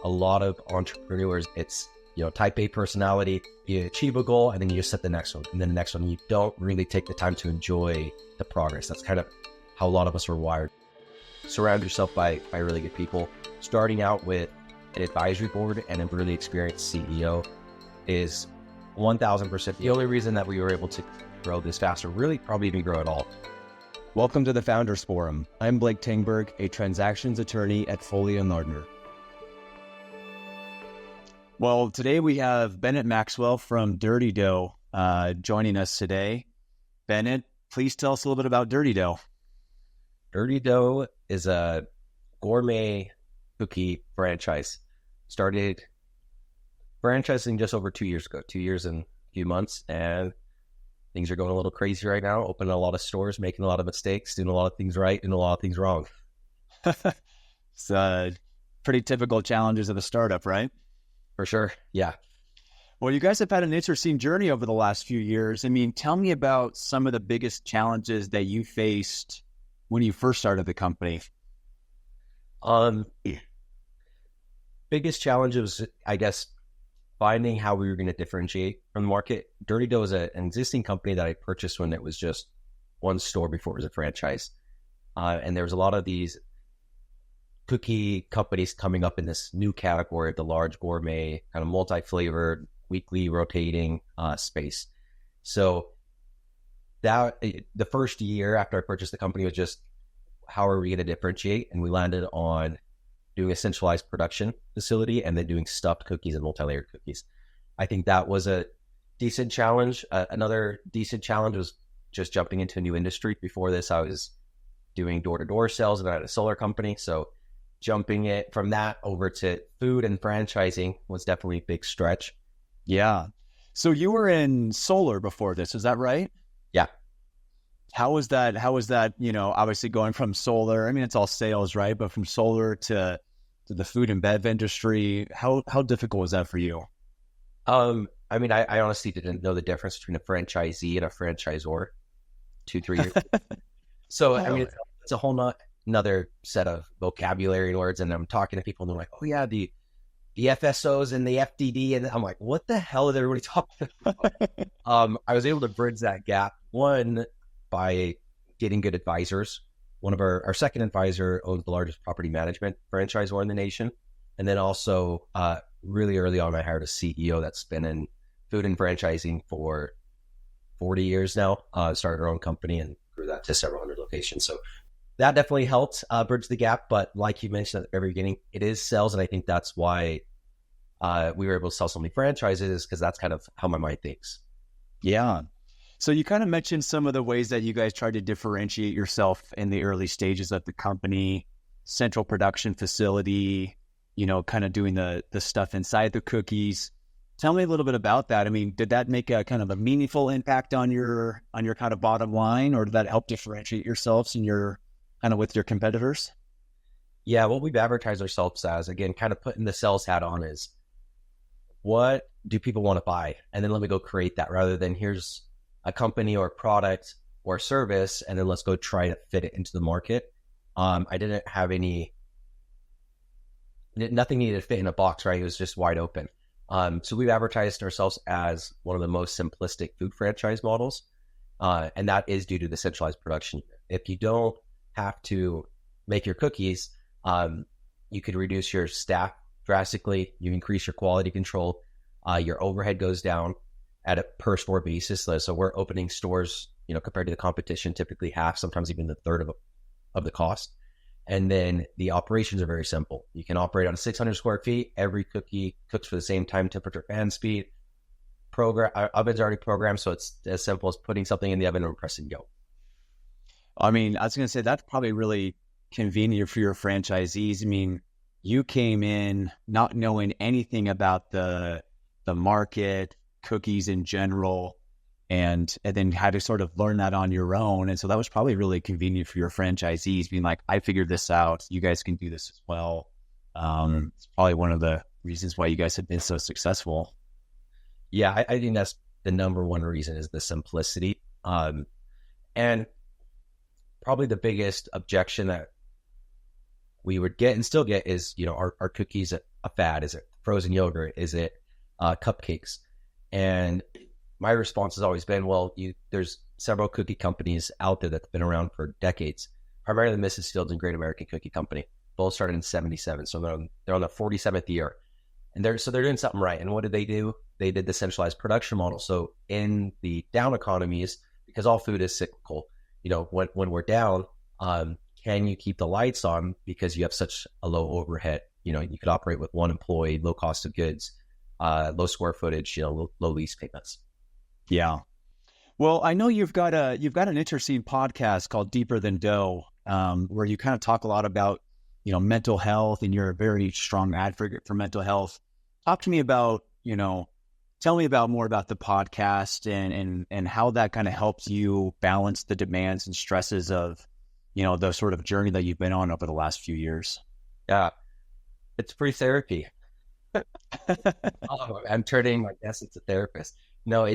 a lot of entrepreneurs, it's, type A personality, you achieve a goal and then you just set the next one and then the next one. You don't really take the time to enjoy the progress. That's kind of how a lot of us are wired. Surround yourself by really good people. Starting out with an advisory board and a really experienced CEO is 1000% the only reason that we were able to grow this fast, or really probably even grow at all. Welcome to the Founders Forum. I'm Blake Tengberg, a transactions attorney at Foley and Lardner. Well, today we have Bennett Maxwell from Dirty Dough joining us today. Bennett, please tell us a little bit about Dirty Dough. Dirty Dough is a gourmet cookie franchise. Started franchising just over 2 years ago, 2 years and a few months, and things are going a little crazy right now. Opening a lot of stores, making a lot of mistakes, doing a lot of things right, and a lot of things wrong. It's pretty typical challenges of a startup, right? For sure, yeah. Well, you guys have had an interesting journey over the last few years. I mean, tell me about some of the biggest challenges that you faced when you first started the company. Biggest challenge was, I guess, finding how we were going to differentiate from the market. Dirty Dough is an existing company that I purchased when it was just one store before it was a franchise. And there was a lot of these cookie companies coming up in this new category of the large gourmet, kind of multi-flavored, weekly rotating space. So that the first year after I purchased the company was just, how are we going to differentiate? And we landed on doing a centralized production facility and then doing stuffed cookies and multi-layered cookies. I think that was a decent challenge. Another decent challenge was just jumping into a new industry. Before this, I was doing door-to-door sales and I had a solar company. So jumping it from that over to food and franchising was definitely a big stretch. Yeah. So you were in solar before this, is that right? Yeah. How was that, obviously going from solar, I mean, it's all sales, right? But from solar to the food and bev industry, how difficult was that for you? I mean, I honestly didn't know the difference between a franchisee and a franchisor 2-3 years ago. So, I mean, it's a whole another set of vocabulary and words. And I'm talking to people and they're like, oh yeah, the FSOs and the FDD. And I'm like, what the hell is everybody talking about? I was able to bridge that gap, one, by getting good advisors. One of our second advisor owns the largest property management franchisor in the nation. And then also really early on, I hired a CEO that's been in food and franchising for 40 years now, started our own company and grew that to several hundred locations. So that definitely helped bridge the gap. But like you mentioned at the very beginning, it is sales. And I think that's why we were able to sell so many franchises, because that's kind of how my mind thinks. Yeah. So you kind of mentioned some of the ways that you guys tried to differentiate yourself in the early stages of the company, central production facility, kind of doing the stuff inside the cookies. Tell me a little bit about that. I mean, did that make a kind of a meaningful impact on your kind of bottom line, or did that help differentiate yourselves and your kind of with your competitors? Yeah, what we've advertised ourselves as, again, kind of putting the sales hat on, is what do people want to buy? And then let me go create that, rather than here's a company or a product or a service, and then let's go try to fit it into the market. I didn't have nothing needed to fit in a box, right? It was just wide open. So we've advertised ourselves as one of the most simplistic food franchise models. And that is due to the centralized production. If you don't have to make your cookies, you could reduce your staff drastically. You increase your quality control. Your overhead goes down at a per store basis. So we're opening stores, compared to the competition, typically half, sometimes even the third of the cost. And then the operations are very simple. You can operate on 600 square feet. Every cookie cooks for the same time, temperature, and speed. Oven's already programmed, so it's as simple as putting something in the oven and pressing go. I mean, I was going to say that's probably really convenient for your franchisees. I mean, you came in not knowing anything about the market, cookies in general, and then had to sort of learn that on your own. And so that was probably really convenient for your franchisees, being like, I figured this out. You guys can do this as well. It's probably one of the reasons why you guys have been so successful. Yeah, I think that's the number one reason, is the simplicity. And probably the biggest objection that we would get and still get is, our cookies a fad? Is it frozen yogurt? Is it cupcakes? And my response has always been, well, there's several cookie companies out there that's been around for decades, primarily Mrs. Fields and Great American Cookie Company. Both started in 1977, so they're on the 47th year. And they're doing something right. And what did they do? They did the centralized production model. So in the down economies, because all food is cyclical, when we're down, can you keep the lights on because you have such a low overhead? You could operate with one employee, low cost of goods, low square footage, low lease payments. Yeah. Well, I know you've got an interesting podcast called Deeper Than Dough, where you kind of talk a lot about, mental health, and you're a very strong advocate for mental health. Talk to me about, tell me more about the podcast and how that kind of helps you balance the demands and stresses of, the sort of journey that you've been on over the last few years. Yeah. It's free therapy. I'm turning my guest into therapist. No,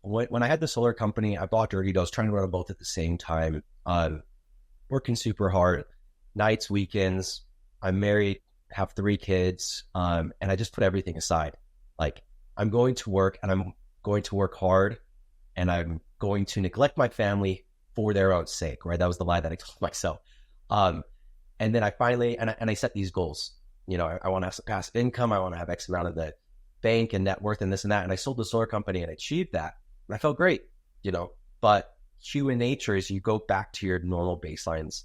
when I had the solar company, I bought Dirty Dough. I was trying to run them both at the same time, working super hard, nights, weekends. I'm married, have 3 kids, and I just put everything aside. Like, I'm going to work, and I'm going to work hard, and I'm going to neglect my family for their own sake, right? That was the lie that I told myself. And then I finally, and I set these goals. I want to have some passive income. I want to have X amount of the bank and net worth and this and that. And I sold the solar company and I achieved that. And I felt great, but human nature is you go back to your normal baselines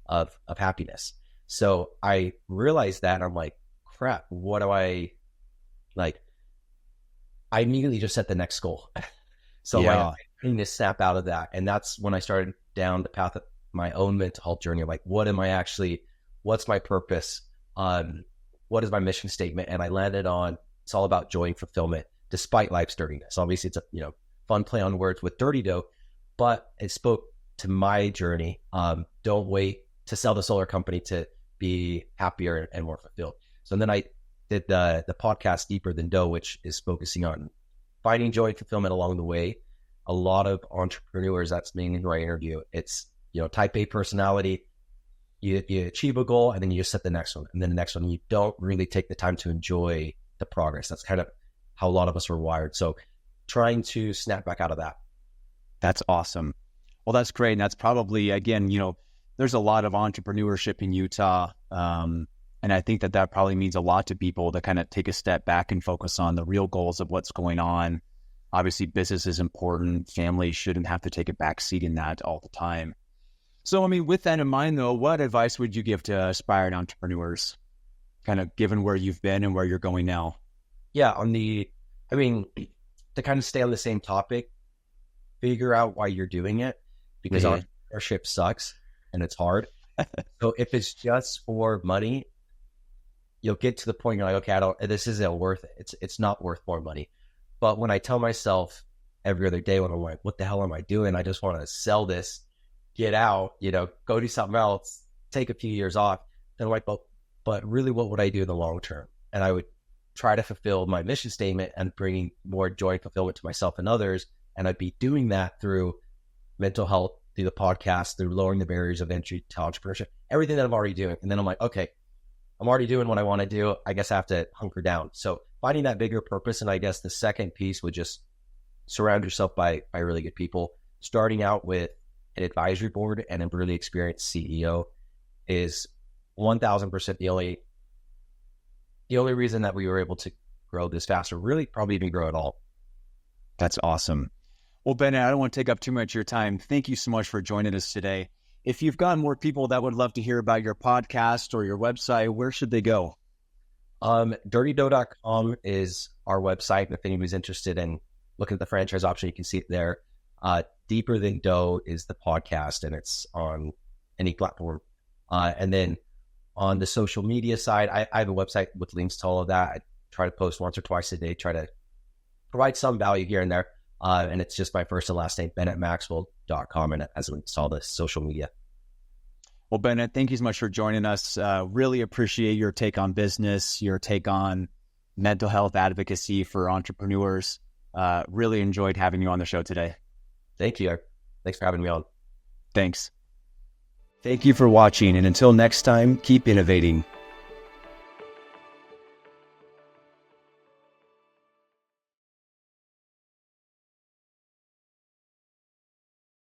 of happiness. So I realized that, and I'm like, crap, what do I immediately just set the next goal. So I need to snap out of that. And that's when I started down the path of my own mental health journey. Like, what's my purpose? What is my mission statement? And I landed on, it's all about joy and fulfillment, despite life's dirtiness. Obviously, it's a fun play on words with Dirty Dough, but it spoke to my journey. Don't wait to sell the solar company to be happier and more fulfilled. So then I did the podcast Deeper Than Dough, which is focusing on finding joy and fulfillment along the way. A lot of entrepreneurs, that's mainly who I interview. It's, type A personality. You achieve a goal and then you just set the next one, and then the next one. You don't really take the time to enjoy the progress. That's kind of how a lot of us are wired. So trying to snap back out of that. That's awesome. Well, that's great. And that's probably, again, there's a lot of entrepreneurship in Utah. And I think that probably means a lot to people to kind of take a step back and focus on the real goals of what's going on. Obviously, business is important. Family shouldn't have to take a back seat in that all the time. So, with that in mind, though, what advice would you give to aspiring entrepreneurs, kind of given where you've been and where you're going now? Yeah, to kind of stay on the same topic, figure out why you're doing it, because entrepreneurship sucks and it's hard. So if it's just for money, you'll get to the point you're like, okay, this isn't worth it. It's not worth more money. But when I tell myself every other day when I'm like, what the hell am I doing? I just want to sell this, get out, go do something else, take a few years off. Then I'm like, but really, what would I do in the long term? And I would try to fulfill my mission statement and bringing more joy and fulfillment to myself and others. And I'd be doing that through mental health, through the podcast, through lowering the barriers of entry to entrepreneurship, everything that I'm already doing. And then I'm like, okay, I'm already doing what I want to do. I guess I have to hunker down. So finding that bigger purpose. And I guess the second piece would just surround yourself by really good people. Starting out with an advisory board and a really experienced CEO is 1000% the only reason that we were able to grow this fast, or really probably even grow at all. That's awesome. Well, Bennett, I don't want to take up too much of your time. Thank you so much for joining us today. If you've got more people that would love to hear about your podcast or your website, where should they go? DirtyDough.com is our website. If anybody's interested in looking at the franchise option, you can see it there. Deeper Than Dough is the podcast, and it's on any platform. And then on the social media side, I have a website with links to all of that. I try to post once or twice a day, try to provide some value here and there. And it's just my first and last name, BennettMaxwell.com, and as we install the social media. Well, Bennett, thank you so much for joining us. Really appreciate your take on business, your take on mental health advocacy for entrepreneurs. Really enjoyed having you on the show today. Thank you. Thanks for having me on. Thanks. Thank you for watching, and until next time, keep innovating.